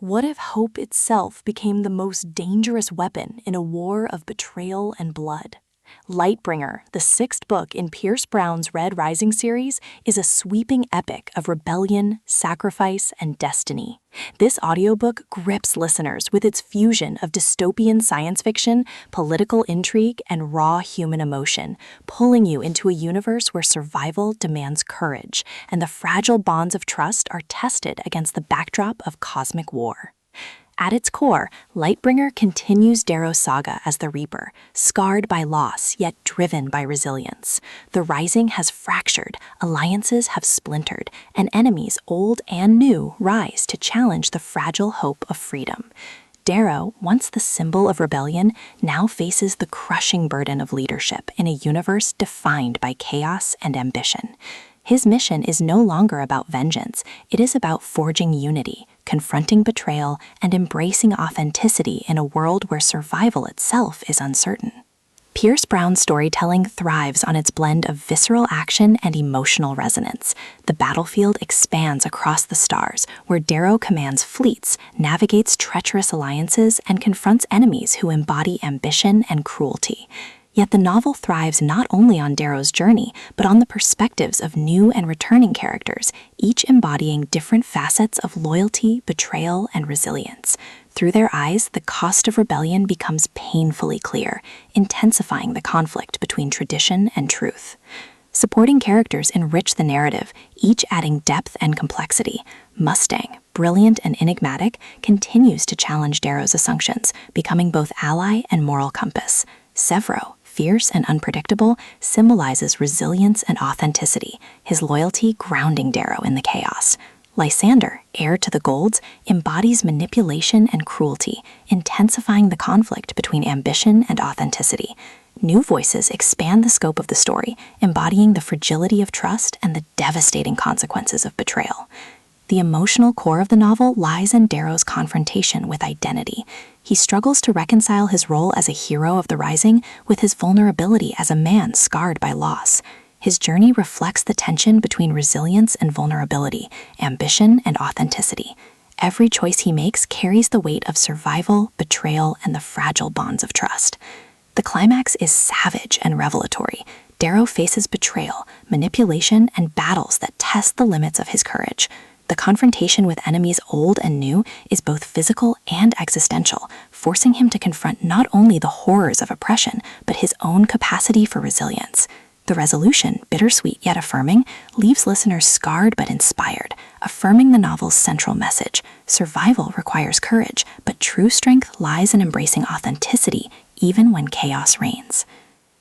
What if hope itself became the most dangerous weapon in a war of betrayal and blood? Lightbringer, the sixth book in Pierce Brown's Red Rising series, is a sweeping epic of rebellion, sacrifice, and destiny. This audiobook grips listeners with its fusion of dystopian science fiction, political intrigue, and raw human emotion, pulling you into a universe where survival demands courage, and the fragile bonds of trust are tested against the backdrop of cosmic war. At its core, Lightbringer continues Darrow's saga as the Reaper, scarred by loss yet driven by resilience. The Rising has fractured, alliances have splintered, and enemies old and new rise to challenge the fragile hope of freedom. Darrow, once the symbol of rebellion, now faces the crushing burden of leadership in a universe defined by chaos and ambition. His mission is no longer about vengeance, it is about forging unity, confronting betrayal, and embracing authenticity in a world where survival itself is uncertain. Pierce Brown's storytelling thrives on its blend of visceral action and emotional resonance. The battlefield expands across the stars, where Darrow commands fleets, navigates treacherous alliances, and confronts enemies who embody ambition and cruelty. Yet the novel thrives not only on Darrow's journey, but on the perspectives of new and returning characters, each embodying different facets of loyalty, betrayal, and resilience. Through their eyes, the cost of rebellion becomes painfully clear, intensifying the conflict between tradition and truth. Supporting characters enrich the narrative, each adding depth and complexity. Mustang, brilliant and enigmatic, continues to challenge Darrow's assumptions, becoming both ally and moral compass. Severo, fierce and unpredictable, symbolizes resilience and authenticity, his loyalty grounding Darrow in the chaos. Lysander, heir to the Golds, embodies manipulation and cruelty, intensifying the conflict between ambition and authenticity. New voices expand the scope of the story, embodying the fragility of trust and the devastating consequences of betrayal. The emotional core of the novel lies in Darrow's confrontation with identity. He struggles to reconcile his role as a hero of the Rising with his vulnerability as a man scarred by loss. His journey reflects the tension between resilience and vulnerability, ambition and authenticity. Every choice he makes carries the weight of survival, betrayal, and the fragile bonds of trust. The climax is savage and revelatory. Darrow faces betrayal, manipulation, and battles that test the limits of his courage. The confrontation with enemies old and new is both physical and existential, forcing him to confront not only the horrors of oppression, but his own capacity for resilience. The resolution, bittersweet yet affirming, leaves listeners scarred but inspired, affirming the novel's central message. Survival requires courage, but true strength lies in embracing authenticity, even when chaos reigns.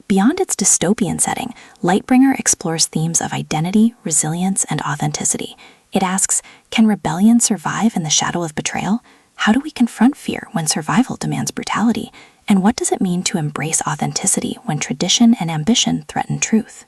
Beyond its dystopian setting, Lightbringer explores themes of identity, resilience, and authenticity. It asks, can rebellion survive in the shadow of betrayal? How do we confront fear when survival demands brutality? And what does it mean to embrace authenticity when tradition and ambition threaten truth?